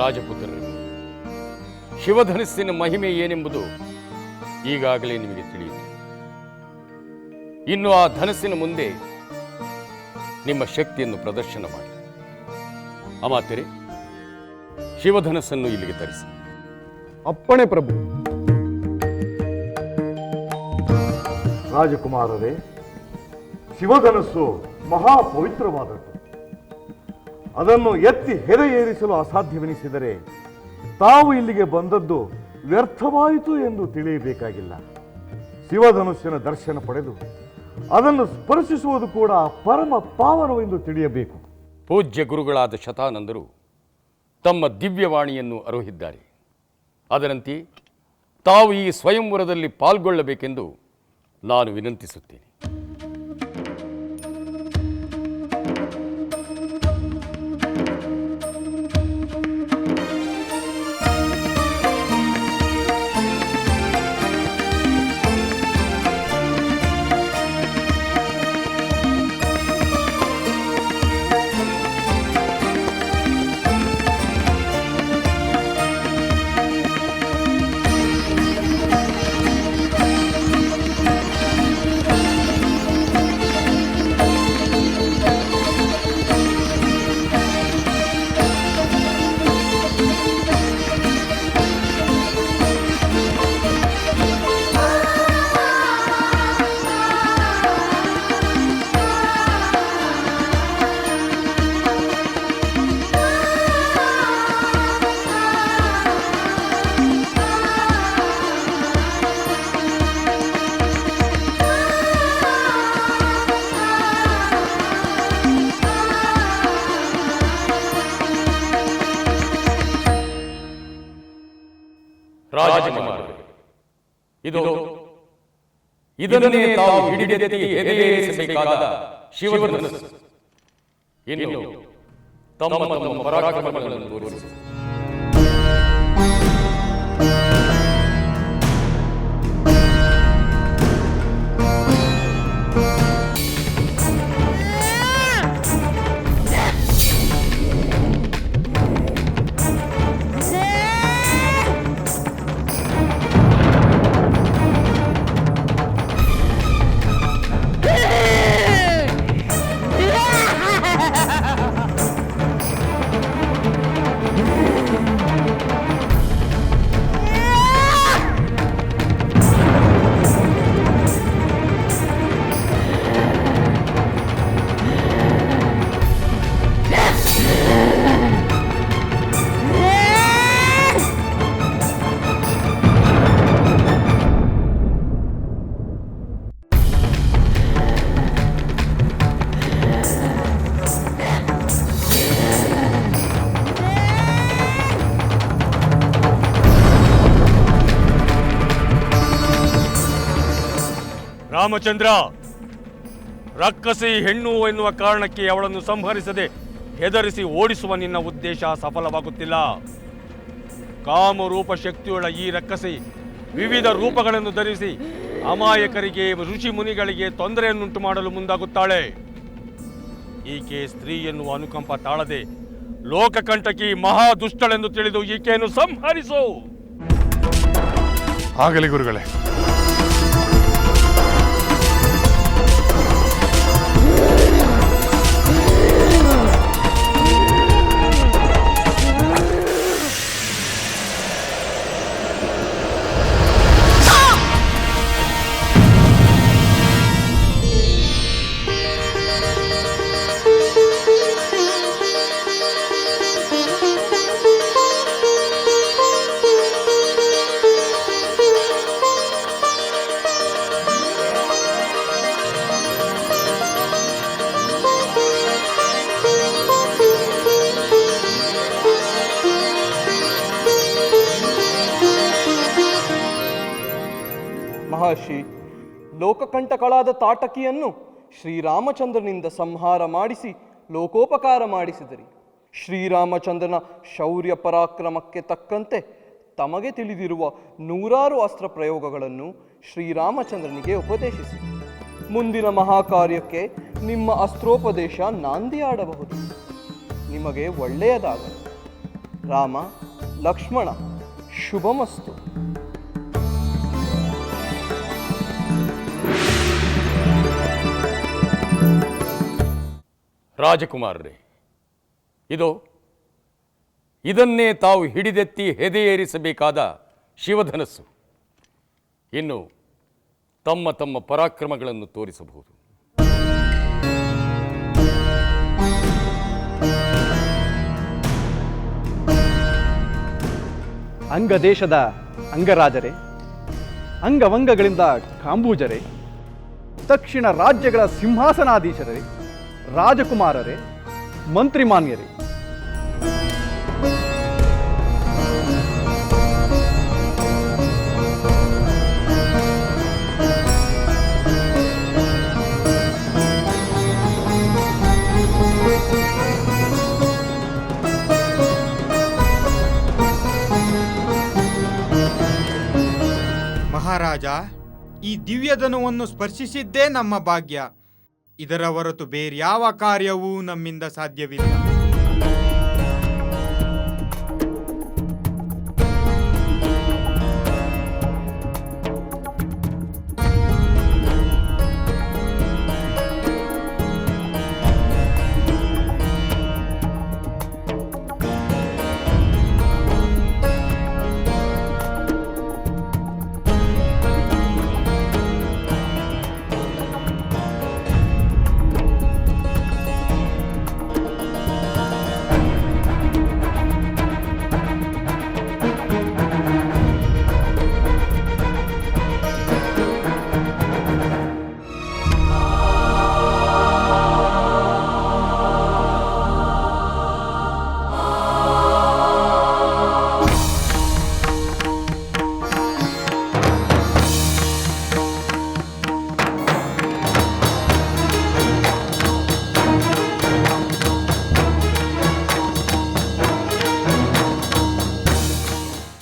ರಾಜಪುತ್ರರೇ, ಶಿವಧನಸ್ಸಿನ ಮಹಿಮೆ ಏನೆಂಬುದು ಈಗಾಗಲೇ ನಿಮಗೆ ತಿಳಿಯಿತು. ಇನ್ನು ಆ ಧನಸ್ಸಿನ ಮುಂದೆ ನಿಮ್ಮ ಶಕ್ತಿಯನ್ನು ಪ್ರದರ್ಶನ ಮಾಡಿ. ಅಮಾತ್ಯರೇ, ಶಿವಧನಸ್ಸನ್ನು ಇಲ್ಲಿಗೆ ತರಿಸಿ. ಅಪ್ಪಣೆ ಪ್ರಭು. ರಾಜಕುಮಾರರೇ, ಶಿವಧನಸ್ಸು ಮಹಾ ಪವಿತ್ರವಾದದ್ದು. ಅದನ್ನು ಎತ್ತಿ ಹೆದೆ ಏರಿಸಲು ಅಸಾಧ್ಯವೆನಿಸಿದರೆ ತಾವು ಇಲ್ಲಿಗೆ ಬಂದದ್ದು ವ್ಯರ್ಥವಾಯಿತು ಎಂದು ತಿಳಿಯಬೇಕಾಗಿಲ್ಲ. ಶಿವಧನುಸ್ಸಿನ ದರ್ಶನ ಪಡೆದು ಅದನ್ನು ಸ್ಪರ್ಶಿಸುವುದು ಕೂಡ ಪರಮ ಪಾವನವೆಂದು ತಿಳಿಯಬೇಕು. ಪೂಜ್ಯ ಗುರುಗಳಾದ ಶತಾನಂದರು ತಮ್ಮ ದಿವ್ಯವಾಣಿಯನ್ನು ಅರುಹಿದ್ದಾರೆ. ಅದರಂತೆ ತಾವು ಈ ಸ್ವಯಂವರದಲ್ಲಿ ಪಾಲ್ಗೊಳ್ಳಬೇಕೆಂದು ನಾನು ವಿನಂತಿಸುತ್ತೇನೆ. ರಾಜಕುಮಾರರೇ, ಇದನ್ನೇ ತಾವು ಹಿಡಿದೆತ್ತಿ ಎದೆಯೇರಿಸಬೇಕಾದ ಶಿವಧನುಸ್ಸು. ಇನ್ನು ತಮ್ಮ ತಮ್ಮ ಪರಾಕ್ರಮಗಳನ್ನು ತೋರಿಸಿ. ರಾಮಚಂದ್ರ, ರಕ್ಕಸಿ ಹೆಣ್ಣು ಎನ್ನುವ ಕಾರಣಕ್ಕೆ ಅವಳನ್ನು ಸಂಹರಿಸದೆ ಹೆದರಿಸಿ ಓಡಿಸುವ ನಿನ್ನ ಉದ್ದೇಶ ಸಫಲವಾಗುತ್ತಿಲ್ಲ. ಕಾಮರೂಪ ಶಕ್ತಿಯುಳ್ಳ ಈ ರಕ್ಕಸಿ ವಿವಿಧ ರೂಪಗಳನ್ನು ಧರಿಸಿ ಅಮಾಯಕರಿಗೆ, ಋಷಿ ಮುನಿಗಳಿಗೆ ತೊಂದರೆಯನ್ನುಂಟು ಮಾಡಲು ಮುಂದಾಗುತ್ತಾಳೆ. ಈಕೆ ಸ್ತ್ರೀ ಎನ್ನುವ ಅನುಕಂಪ ತಾಳದೆ ಲೋಕಕಂಟಕಿ ಮಹಾದುಷ್ಟಳೆಂದು ತಿಳಿದು ಈಕೆಯನ್ನು ಸಂಹರಿಸು. ಆಗಲಿ ಗುರುಗಳೇ. ಲೋಕಕಂಟಕಳಾದ ತಾಟಕಿಯನ್ನು ಶ್ರೀರಾಮಚಂದ್ರನಿಂದ ಸಂಹಾರ ಮಾಡಿಸಿ ಲೋಕೋಪಕಾರ ಮಾಡಿಸಿದಿರಿ. ಶ್ರೀರಾಮಚಂದ್ರನ ಶೌರ್ಯ ಪರಾಕ್ರಮಕ್ಕೆ ತಕ್ಕಂತೆ ತಮಗೆ ತಿಳಿದಿರುವ 100 ಅಸ್ತ್ರ ಪ್ರಯೋಗಗಳನ್ನು ಶ್ರೀರಾಮಚಂದ್ರನಿಗೆ ಉಪದೇಶಿಸಿ ಮುಂದಿನ ಮಹಾಕಾರ್ಯಕ್ಕೆ ನಿಮ್ಮ ಅಸ್ತ್ರೋಪದೇಶ ನಾಂದಿಯಾಡಬಹುದು. ನಿಮಗೆ ಒಳ್ಳೆಯದಾಗಲಿ. ರಾಮ ಲಕ್ಷ್ಮಣ ಶುಭಮಸ್ತು. ರಾಜಕುಮಾರರೇ, ಇದನ್ನೇ ತಾವು ಹಿಡಿದೆತ್ತಿ ಹೆದೆಯೇರಿಸಬೇಕಾದ ಶಿವಧನಸ್ಸು. ಇನ್ನು ತಮ್ಮ ತಮ್ಮ ಪರಾಕ್ರಮಗಳನ್ನು ತೋರಿಸಬಹುದು. ಅಂಗದೇಶದ ಅಂಗರಾಜರೇ, ಅಂಗವಂಗಗಳಿಂದ ಕಾಂಬೂಜರೇ, ದಕ್ಷಿಣ ರಾಜ್ಯಗಳ ಸಿಂಹಾಸನಾಧೀಶರೇ, ರಾಜಕುಮಾರರೇ, ಮಂತ್ರಿಮಾನ್ಯರೇ, ಮಹಾರಾಜ, ಈ ದಿವ್ಯಧನುವನ್ನು ಸ್ಪರ್ಶಿಸಿದ್ದೇ ನಮ್ಮ ಭಾಗ್ಯ. ಇದರ ಹೊರತು ಬೇರ್ಯಾವ ಕಾರ್ಯವೂ ನಮ್ಮಿಂದ ಸಾಧ್ಯವಿಲ್ಲ.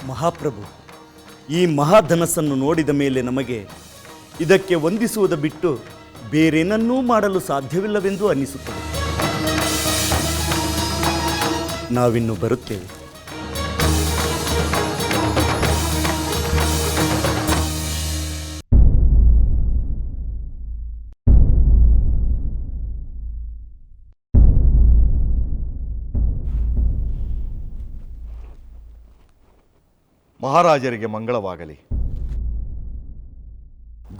ಮಹಾಪ್ರಭು, ಈ ಮಹಾಧನಸ್ಸನ್ನು ನೋಡಿದ ಮೇಲೆ ನಮಗೆ ಇದಕ್ಕೆ ವಂದಿಸುವುದು ಬಿಟ್ಟು ಬೇರೇನನ್ನೂ ಮಾಡಲು ಸಾಧ್ಯವಿಲ್ಲವೆಂದು ಅನ್ನಿಸುತ್ತದೆ. ನಾವಿನ್ನು ಬರುತ್ತೇವೆ. ಮಹಾರಾಜರಿಗೆ ಮಂಗಳವಾಗಲಿ.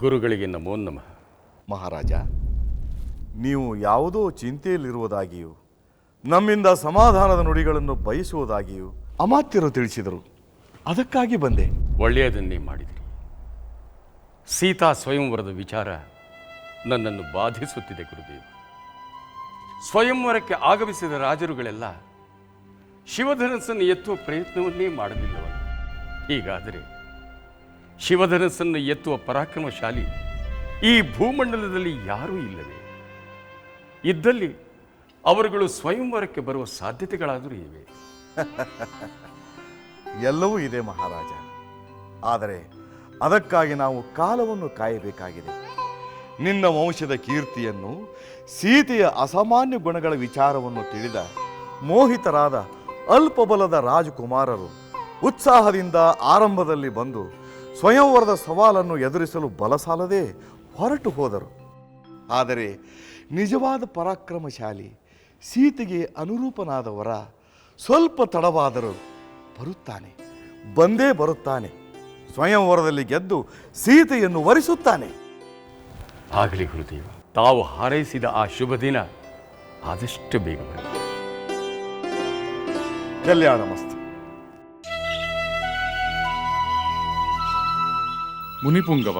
ಗುರುಗಳಿಗೆ ನಮೋ ನಮಃ. ಮಹಾರಾಜ, ನೀವು ಯಾವುದೋ ಚಿಂತೆಯಲ್ಲಿರುವುದಾಗಿಯೂ ನಮ್ಮಿಂದ ಸಮಾಧಾನದ ನುಡಿಗಳನ್ನು ಬಯಸುವುದಾಗಿಯೂ ಅಮಾತ್ಯರು ತಿಳಿಸಿದರು. ಅದಕ್ಕಾಗಿ ಬಂದೆ. ಒಳ್ಳೆಯದನ್ನೇ ಮಾಡಿದಿರಿ. ಸೀತಾ ಸ್ವಯಂವರದ ವಿಚಾರ ನನ್ನನ್ನು ಬಾಧಿಸುತ್ತಿದೆ ಗುರುದೇವ. ಸ್ವಯಂವರಕ್ಕೆ ಆಗಮಿಸಿದ ರಾಜರುಗಳೆಲ್ಲ ಶಿವಧನಸ್ಸನ್ನು ಎತ್ತುವ ಪ್ರಯತ್ನವನ್ನೇ ಮಾಡಲಿಲ್ಲವಲ್ಲ. ಹೀಗಾದರೆ ಶಿವಧನಸ್ಸನ್ನು ಎತ್ತುವ ಪರಾಕ್ರಮಶಾಲಿ ಈ ಭೂಮಂಡಲದಲ್ಲಿ ಯಾರೂ ಇಲ್ಲವೇ? ಇದ್ದಲ್ಲಿ ಅವರುಗಳು ಸ್ವಯಂವರಕ್ಕೆ ಬರುವ ಸಾಧ್ಯತೆಗಳಾದರೂ ಇವೆ. ಎಲ್ಲವೂ ಇದೆ ಮಹಾರಾಜ. ಆದರೆ ಅದಕ್ಕಾಗಿ ನಾವು ಕಾಲವನ್ನು ಕಾಯಬೇಕಾಗಿದೆ. ನಿನ್ನ ವಂಶದ ಕೀರ್ತಿಯನ್ನು, ಸೀತೆಯ ಅಸಾಮಾನ್ಯ ಗುಣಗಳ ವಿಚಾರವನ್ನು ತಿಳಿದ ಮೋಹಿತರಾದ ಅಲ್ಪಬಲದ ರಾಜಕುಮಾರರು ಉತ್ಸಾಹದಿಂದ ಆರಂಭದಲ್ಲಿ ಬಂದು ಸ್ವಯಂವರದ ಸವಾಲನ್ನು ಎದುರಿಸಲು ಬಲಸಾಲದೆ ಹೊರಟು ಹೋದರು. ಆದರೆ ನಿಜವಾದ ಪರಾಕ್ರಮಶಾಲಿ, ಸೀತೆಗೆ ಅನುರೂಪನಾದವರ ಸ್ವಲ್ಪ ತಡವಾದರೂ ಬರುತ್ತಾನೆ, ಬಂದೇ ಬರುತ್ತಾನೆ. ಸ್ವಯಂವರದಲ್ಲಿ ಗೆದ್ದು ಸೀತೆಯನ್ನು ವರಿಸುತ್ತಾನೆ. ಆಗಲಿ ಗುರುದೇವ, ತಾವು ಹಾರೈಸಿದ ಆ ಶುಭ ದಿನ ಆದಷ್ಟು ಬೇಗ ಬರಲಿ. ಕಲ್ಯಾಣ ಮಸ್ತು. ಮುನಿಪುಂಗವ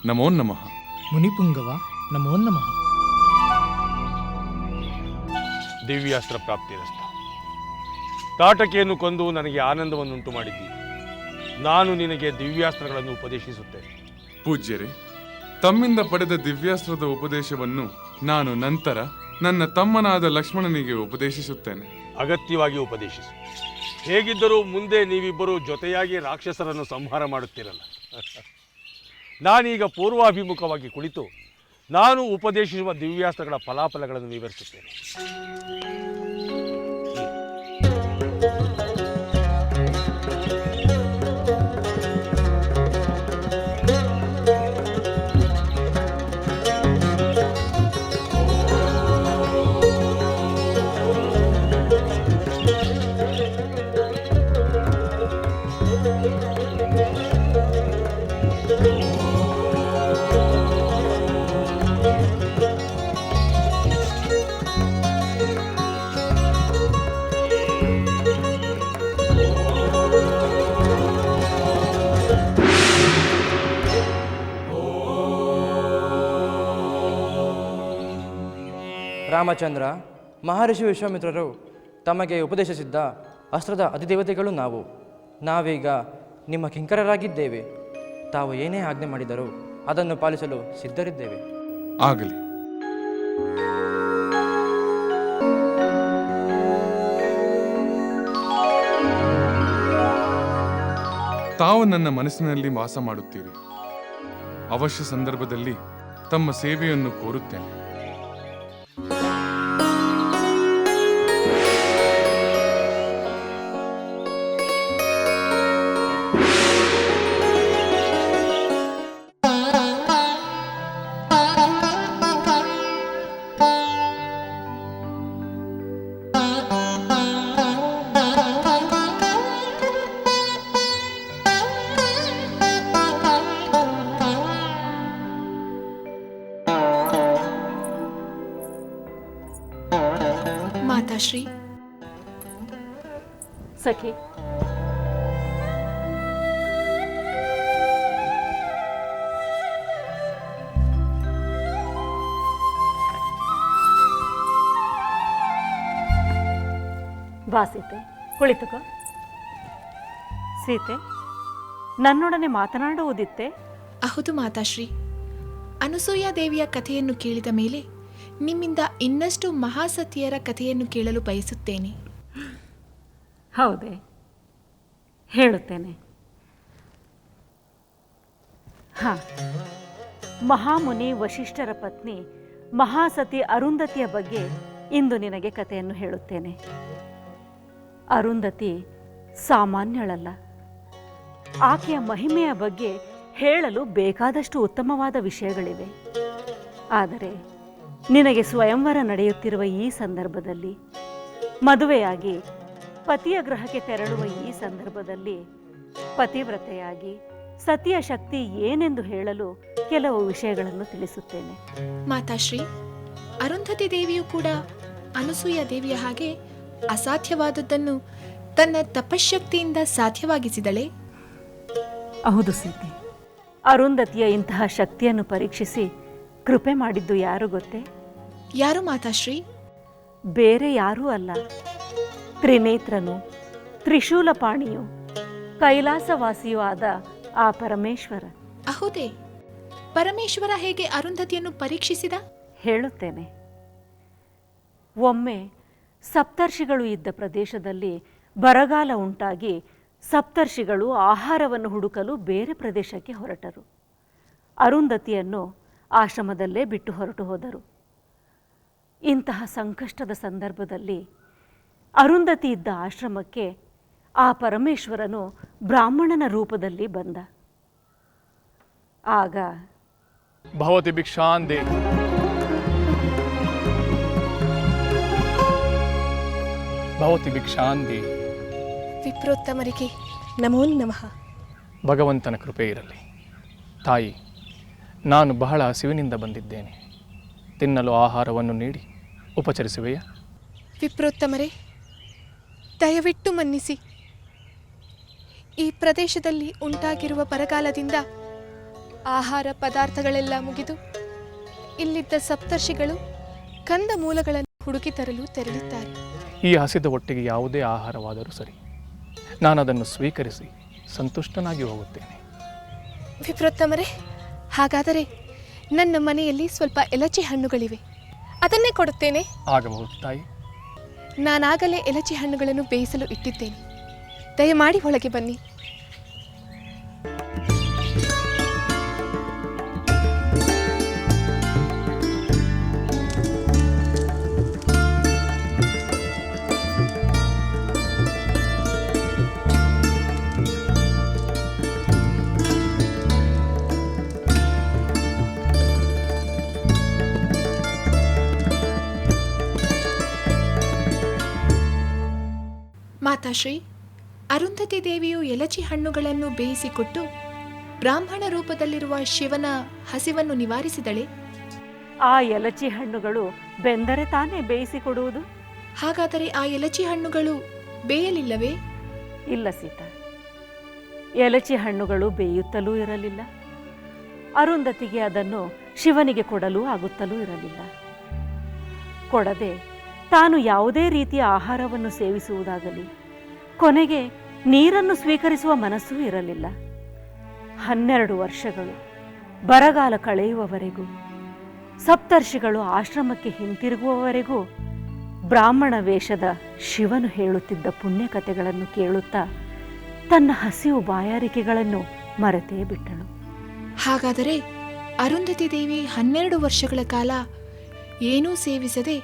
ನಮೋ ನಮಃ. ಮುನಿಪುಂಗವ ನಮೋ ನಮಃ. ದಿವ್ಯಾಸ್ತ್ರ ಪ್ರಾಪ್ತಿರಸ್ತ. ತಾಟಕಿಯನ್ನು ಕೊಂದು ನನಗೆ ಆನಂದವನ್ನುಂಟು ಮಾಡಿದ್ದೀರಿ. ನಾನು ನಿನಗೆ ದಿವ್ಯಾಸ್ತ್ರಗಳನ್ನು ಉಪದೇಶಿಸುತ್ತೇನೆ. ಪೂಜ್ಯರೇ, ತಮ್ಮಿಂದ ಪಡೆದ ದಿವ್ಯಾಸ್ತ್ರದ ಉಪದೇಶವನ್ನು ನಾನು ನಂತರ ನನ್ನ ತಮ್ಮನಾದ ಲಕ್ಷ್ಮಣನಿಗೆ ಉಪದೇಶಿಸುತ್ತೇನೆ. ಅಗತ್ಯವಾಗಿ ಉಪದೇಶಿಸು. ಹೇಗಿದ್ದರೂ ಮುಂದೆ ನೀವಿಬ್ಬರು ಜೊತೆಯಾಗಿ ರಾಕ್ಷಸರನ್ನು ಸಂಹಾರ ಮಾಡುತ್ತೀರಲ್ಲ. ನಾನೀಗ ಪೂರ್ವಾಭಿಮುಖವಾಗಿ ಕುಳಿತು ನಾನು ಉಪದೇಶಿಸುವ ದಿವ್ಯಾಸ್ತ್ರಗಳ ಫಲಾಫಲಗಳನ್ನು ವಿವರಿಸುತ್ತೇನೆ. ರಾಮಚಂದ್ರ, ಮಹರ್ಷಿ ವಿಶ್ವಾಮಿತ್ರರು ತಮಗೆ ಉಪದೇಶಿಸಿದ್ದ ಅಸ್ತ್ರದ ಅಧಿದೇವತೆಗಳು ನಾವೀಗ ನಿಮ್ಮ ಕಿಂಕರರಾಗಿದ್ದೇವೆ. ತಾವು ಏನೇ ಆಜ್ಞೆ ಮಾಡಿದರೂ ಅದನ್ನು ಪಾಲಿಸಲು ಸಿದ್ಧರಿದ್ದೇವೆ. ಆಗಲಿ. ತಾವು ನನ್ನ ಮನಸ್ಸಿನಲ್ಲಿ ವಾಸ ಮಾಡುತ್ತೀರಿ. ಅವಶ್ಯ ಸಂದರ್ಭದಲ್ಲಿ ತಮ್ಮ ಸೇವೆಯನ್ನು ಕೋರುತ್ತೇನೆ. ಮಾತಾಶ್ರೀ, ಸಖಿ, ಬಾ ಸೀತೆ, ಕುಳಿತುಕೋ. ಸೀತೆ, ನನ್ನೊಡನೆ ಮಾತನಾಡುವುದಿತ್ತೆ? ಹೌದು ಮಾತಾಶ್ರೀ. ಅನಸೂಯಾ ದೇವಿಯ ಕಥೆಯನ್ನು ಕೇಳಿದ ಮೇಲೆ ನಿಮ್ಮಿಂದ ಇನ್ನಷ್ಟು ಮಹಾಸತಿಯರ ಕಥೆಯನ್ನು ಕೇಳಲು ಬಯಸುತ್ತೇನೆ. ಹೌದೇ? ಹೇಳುತ್ತೇನೆ. ಮಹಾಮುನಿ ವಶಿಷ್ಠರ ಪತ್ನಿ ಮಹಾಸತಿ ಅರುಂಧತಿಯ ಬಗ್ಗೆ ಇಂದು ನಿನಗೆ ಕಥೆಯನ್ನು ಹೇಳುತ್ತೇನೆ. ಅರುಂಧತಿ ಸಾಮಾನ್ಯಳಲ್ಲ. ಆಕೆಯ ಮಹಿಮೆಯ ಬಗ್ಗೆ ಹೇಳಲು ಬೇಕಾದಷ್ಟು ಉತ್ತಮವಾದ ವಿಷಯಗಳಿವೆ. ಆದರೆ ನಿನಗೆ ಸ್ವಯಂವರ ನಡೆಯುತ್ತಿರುವ ಈ ಸಂದರ್ಭದಲ್ಲಿ, ಮದುವೆಯಾಗಿ ಪತಿಯ ಗೃಹಕ್ಕೆ ತೆರಳುವ ಈ ಸಂದರ್ಭದಲ್ಲಿ ಪತಿವ್ರತೆಯಾಗಿ ಸತಿಯ ಶಕ್ತಿ ಏನೆಂದು ಹೇಳಲು ಕೆಲವು ವಿಷಯಗಳನ್ನು ತಿಳಿಸುತ್ತೇನೆ. ಮಾತಾಶ್ರೀ, ಅರುಂಧತಿ ದೇವಿಯು ಕೂಡ ಅನಸೂಯ ದೇವಿಯ ಹಾಗೆ ಅಸಾಧ್ಯವಾದದ್ದನ್ನು ತನ್ನ ತಪಶಕ್ತಿಯಿಂದ ಸಾಧ್ಯವಾಗಿಸಿದಳೆ? ಹೌದು ಸೀತೆ. ಅರುಂಧತಿಯ ಇಂತಹ ಶಕ್ತಿಯನ್ನು ಪರೀಕ್ಷಿಸಿ ಕೃಪೆ ಮಾಡಿದ್ದು ಯಾರು ಗೊತ್ತೇ? ಯಾರು ಮಾತಾಶ್ರೀ? ಬೇರೆ ಯಾರೂ ಅಲ್ಲ, ತ್ರಿನೇತ್ರನು, ತ್ರಿಶೂಲಪಾಣಿಯು, ಕೈಲಾಸವಾಸಿಯೂ ಆದ ಆ ಪರಮೇಶ್ವರ. ಹೌದೇ? ಪರಮೇಶ್ವರ ಹೇಗೆ ಅರುಂಧತಿಯನ್ನು ಪರೀಕ್ಷಿಸಿದ? ಹೇಳುತ್ತೇನೆ. ಒಮ್ಮೆ ಸಪ್ತರ್ಷಿಗಳು ಇದ್ದ ಪ್ರದೇಶದಲ್ಲಿ ಬರಗಾಲ ಉಂಟಾಗಿ ಸಪ್ತರ್ಷಿಗಳು ಆಹಾರವನ್ನು ಹುಡುಕಲು ಬೇರೆ ಪ್ರದೇಶಕ್ಕೆ ಹೊರಟರು. ಅರುಂಧತಿಯನ್ನು ಆಶ್ರಮದಲ್ಲೇ ಬಿಟ್ಟು ಹೊರಟು ಹೋದರು. ಇಂತಹ ಸಂಕಷ್ಟದ ಸಂದರ್ಭದಲ್ಲಿ ಅರುಂಧತಿ ಇದ್ದ ಆಶ್ರಮಕ್ಕೆ ಆ ಪರಮೇಶ್ವರನು ಬ್ರಾಹ್ಮಣನ ರೂಪದಲ್ಲಿ ಬಂದ. ಆಗ ಭವತಿ ಭಿಕ್ಷಾಂದೆ ಭವತಿ ಭಿಕ್ಷಾಂದೆ. ವಿಪ್ರೋತ್ತಮರಿಗೆ ನಮೋ ನಮಃ. ಭಗವಂತನ ಕೃಪೆ ಇರಲಿ. ತಾಯಿ, ನಾನು ಬಹಳ ಹಸಿವಿನಿಂದ ಬಂದಿದ್ದೇನೆ. ತಿನ್ನಲು ಆಹಾರವನ್ನು ನೀಡಿ ಉಪಚರಿಸುವೆಯಾ? ವಿಪ್ರೋತ್ತಮರೇ, ದಯವಿಟ್ಟು ಮನ್ನಿಸಿ. ಈ ಪ್ರದೇಶದಲ್ಲಿ ಉಂಟಾಗಿರುವ ಬರಗಾಲದಿಂದ ಆಹಾರ ಪದಾರ್ಥಗಳೆಲ್ಲ ಮುಗಿದು ಇಲ್ಲಿದ್ದ ಸಪ್ತರ್ಷಿಗಳು ಕಂದ ಮೂಲಗಳನ್ನು ಹುಡುಕಿ ತರಲು ತೆರಳಿದ್ದಾರೆ. ಈ ಹಸಿದ ಒಟ್ಟಿಗೆ ಯಾವುದೇ ಆಹಾರವಾದರೂ ಸರಿ, ನಾನು ಅದನ್ನು ಸ್ವೀಕರಿಸಿ ಸಂತುಷ್ಟನಾಗಿ ಹೋಗುತ್ತೇನೆ. ವಿಪ್ರೋತ್ತಮರೇ, ಹಾಗಾದರೆ ನನ್ನ ಮನೆಯಲ್ಲಿ ಸ್ವಲ್ಪ ಎಲಚಿ ಹಣ್ಣುಗಳಿವೆ, ಅದನ್ನೇ ಕೊಡುತ್ತೇನೆ. ಆಗಬಹುದು ತಾಯಿ. ನಾನಾಗಲೇ ಎಲಚಿ ಹಣ್ಣುಗಳನ್ನು ಬೇಯಿಸಲು ಇಟ್ಟಿದ್ದೇನೆ. ದಯಮಾಡಿ ಒಳಗೆ ಬನ್ನಿ. ಮಾತಾಶ್ರೀ, ಅರುಂಧತಿ ದೇವಿಯು ಎಲಚಿ ಹಣ್ಣುಗಳನ್ನು ಬೇಯಿಸಿಕೊಟ್ಟು ಬ್ರಾಹ್ಮಣ ರೂಪದಲ್ಲಿರುವ ಶಿವನ ಹಸಿವನ್ನು ನಿವಾರಿಸಿದಳೆ. ಆ ಎಲಚಿ ಹಣ್ಣುಗಳು ಬೆಂದರೆ ತಾನೇ ಬೇಯಿಸಿಕೊಡುವುದು? ಹಾಗಾದರೆ ಆ ಎಲಚಿ ಹಣ್ಣುಗಳು ಬೇಯಲಿಲ್ಲವೇ? ಇಲ್ಲ ಸೀತಾ, ಎಲಚಿ ಹಣ್ಣುಗಳು ಬೇಯುತ್ತಲೂ ಇರಲಿಲ್ಲ. ಅರುಂಧತಿಗೆ ಅದನ್ನು ಶಿವನಿಗೆ ಕೊಡಲು ಆಗುತ್ತಲೂ ಇರಲಿಲ್ಲ. ಕೊಡದೆ ತಾನು ಯಾವುದೇ ರೀತಿಯ ಆಹಾರವನ್ನು ಸೇವಿಸುವುದಾಗಲಿ, ಕೊನೆಗೆ ನೀರನ್ನು ಸ್ವೀಕರಿಸುವ ಮನಸ್ಸೂ ಇರಲಿಲ್ಲ. 12 ವರ್ಷಗಳು ಬರಗಾಲ ಕಳೆಯುವವರೆಗೂ, ಸಪ್ತರ್ಷಿಗಳು ಆಶ್ರಮಕ್ಕೆ ಹಿಂತಿರುಗುವವರೆಗೂ ಬ್ರಾಹ್ಮಣ ವೇಷದ ಶಿವನು ಹೇಳುತ್ತಿದ್ದ ಪುಣ್ಯಕಥೆಗಳನ್ನು ಕೇಳುತ್ತಾ ತನ್ನ ಹಸಿವು ಬಾಯಾರಿಕೆಗಳನ್ನು ಮರೆತೇ ಬಿಟ್ಟಳು. ಹಾಗಾದರೆ ಅರುಂಧತಿ ದೇವಿ 12 ವರ್ಷಗಳ ಕಾಲ ಏನೂ ಸೇವಿಸದೆ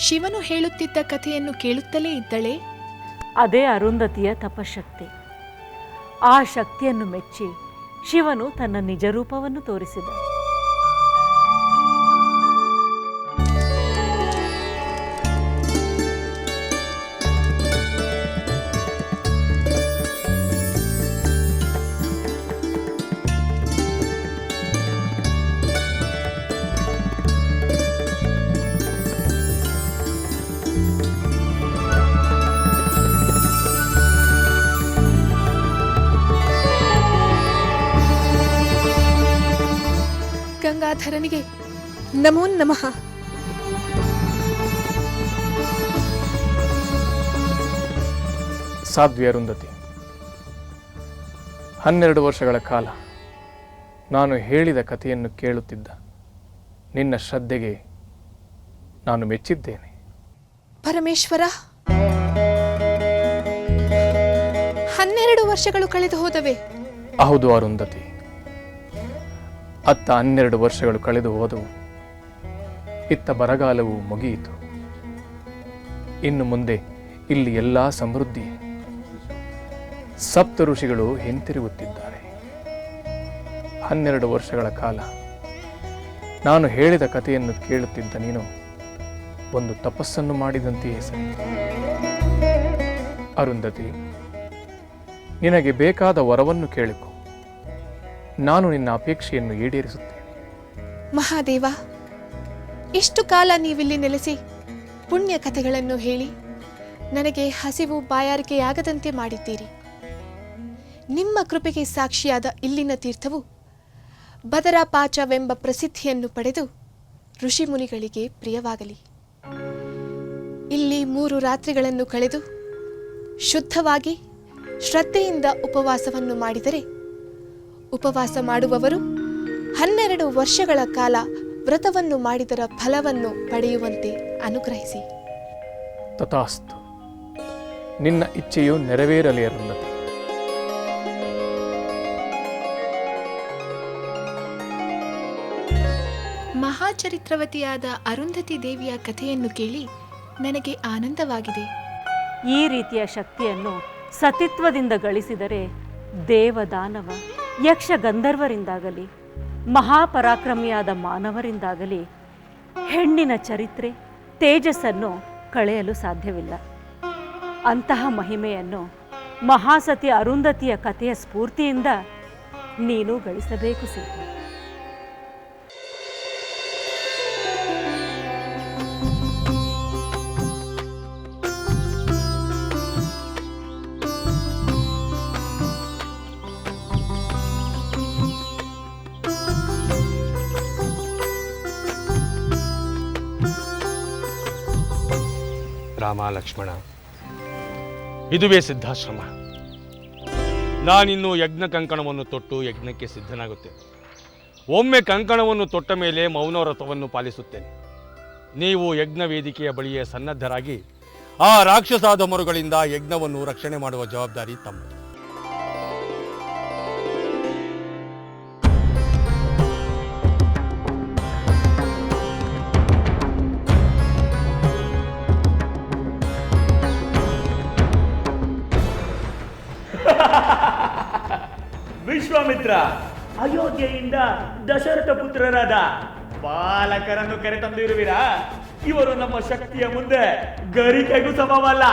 ಶಿವನು ಹೇಳುತ್ತಿದ್ದ ಕಥೆಯನ್ನು ಕೇಳುತ್ತಲೇ ಇದ್ದಳೆ. ಅದೇ ಅರುಂಧತಿಯ ತಪಶಕ್ತಿ. ಆ ಶಕ್ತಿಯನ್ನು ಮೆಚ್ಚಿ ಶಿವನು ತನ್ನ ನಿಜ ರೂಪವನ್ನು ತೋರಿಸಿದ. ಗಂಗಾಧರನಿಗೆ ನಮೋ ನಮಃ. ಸಾಧ್ವಿ ಅರುಂಧತಿ, 12 ವರ್ಷಗಳ ಕಾಲ ನಾನು ಹೇಳಿದ ಕಥೆಯನ್ನು ಕೇಳುತ್ತಿದ್ದ ನಿನ್ನ ಶ್ರದ್ಧೆಗೆ ನಾನು ಮೆಚ್ಚಿದ್ದೇನೆ. ಪರಮೇಶ್ವರ, 12 ವರ್ಷಗಳು ಕಳೆದು ಹೋದವೆ. ಹೌದು ಅರುಂಧತಿ, ಅತ್ತ 12 ವರ್ಷಗಳು ಕಳೆದು ಹೋದವು. ಇತ್ತ ಬರಗಾಲವು ಮುಗಿಯಿತು. ಇನ್ನು ಮುಂದೆ ಇಲ್ಲಿ ಎಲ್ಲ ಸಮೃದ್ಧಿ. ಸಪ್ತ ಋಷಿಗಳು ಹಿಂತಿರುಗುತ್ತಿದ್ದಾರೆ. 12 ವರ್ಷಗಳ ಕಾಲ ನಾನು ಹೇಳಿದ ಕಥೆಯನ್ನು ಕೇಳುತ್ತಿದ್ದ ನೀನು ಒಂದು ತಪಸ್ಸನ್ನು ಮಾಡಿದಂತೆಯೇ ಸರಿ. ಅರುಂಧತಿ, ನಿನಗೆ ಬೇಕಾದ ವರವನ್ನು ಕೇಳಿಕೊ, ನಾನು ನಿನ್ನ ಅಪೇಕ್ಷೆಯನ್ನು ಈಡೇರಿಸುತ್ತೇನೆ. ಮಹಾದೇವ, ಇಷ್ಟು ಕಾಲ ನೀವಿಲ್ಲಿ ನೆಲೆಸಿ ಪುಣ್ಯ ಕಥೆಗಳನ್ನು ಹೇಳಿ ನನಗೆ ಹಸಿವು ಬಾಯಾರಿಕೆಯಾಗದಂತೆ ಮಾಡಿದ್ದೀರಿ. ನಿಮ್ಮ ಕೃಪೆಗೆ ಸಾಕ್ಷಿಯಾದ ಇಲ್ಲಿನ ತೀರ್ಥವು ಬದರಾಪಾಚವೆಂಬ ಪ್ರಸಿದ್ಧಿಯನ್ನು ಪಡೆದು ಋಷಿಮುನಿಗಳಿಗೆ ಪ್ರಿಯವಾಗಲಿ. ಇಲ್ಲಿ 3 ರಾತ್ರಿಗಳನ್ನು ಕಳೆದು ಶುದ್ಧವಾಗಿ ಶ್ರದ್ಧೆಯಿಂದ ಉಪವಾಸವನ್ನು ಮಾಡಿದರೆ ಉಪವಾಸ ಮಾಡುವವರು 12 ವರ್ಷಗಳ ಕಾಲ ವ್ರತವನ್ನು ಮಾಡಿದರ ಫಲವನ್ನು ಪಡೆಯುವಂತೆ ಅನುಗ್ರಹಿಸಿ. ತಥಾಸ್ತು. ನಿನ್ನ ಇಚ್ಛೆಯು ನೆರವೇರಲಿ ಅರುಂಧತಿ. ಮಹಾಚರಿತ್ರವತಿಯಾದ ಅರುಂಧತಿ ದೇವಿಯ ಕಥೆಯನ್ನು ಕೇಳಿ ನನಗೆ ಆನಂದವಾಗಿದೆ. ಈ ರೀತಿಯ ಶಕ್ತಿಯನ್ನು ಸತಿತ್ವದಿಂದ ಗಳಿಸಿದರೆ ದೇವದಾನವ ಯಕ್ಷ ಗಂಧರ್ವರಿಂದಾಗಲಿ ಮಹಾಪರಾಕ್ರಮಿಯಾದ ಮಾನವರಿಂದಾಗಲಿ ಹೆಣ್ಣಿನ ಚರಿತ್ರೆ ತೇಜಸ್ಸನ್ನು ಕಳೆಯಲು ಸಾಧ್ಯವಿಲ್ಲ. ಅಂತಹ ಮಹಿಮೆಯನ್ನು ಮಹಾಸತಿ ಅರುಂಧತಿಯ ಕಥೆಯ ಸ್ಫೂರ್ತಿಯಿಂದ ನೀನು ಗಳಿಸಬೇಕು ಸೀತೆ. ರಾಮ ಲಕ್ಷ್ಮಣ, ಇದುವೇ ಸಿದ್ಧಾಶ್ರಮ. ನಾನಿನ್ನು ಯಜ್ಞ ಕಂಕಣವನ್ನು ತೊಟ್ಟು ಯಜ್ಞಕ್ಕೆ ಸಿದ್ಧನಾಗುತ್ತೇನೆ. ಒಮ್ಮೆ ಕಂಕಣವನ್ನು ತೊಟ್ಟ ಮೇಲೆ ಮೌನವ್ರತವನ್ನು ಪಾಲಿಸುತ್ತೇನೆ. ನೀವು ಯಜ್ಞ ವೇದಿಕೆಯ ಬಳಿಯೇ ಸನ್ನದ್ಧರಾಗಿ ಆ ರಾಕ್ಷಸಾದ ಮರುಗಳಿಂದ ಯಜ್ಞವನ್ನು ರಕ್ಷಣೆ ಮಾಡುವ ಜವಾಬ್ದಾರಿ ತಮ್ಮದು. ವಿಶ್ವಾಮಿತ್ರ ಅಯೋಧ್ಯೆಯಿಂದ ದಶರಥ ಪುತ್ರರಾದ ಬಾಲಕರನ್ನು ಕರೆತಂದಿರುವಿರಾ? ಇವರು ನಮ್ಮ ಶಕ್ತಿಯ ಮುಂದೆ ಗರಿಕೆಗೂ ಸಮವಲ್ಲ.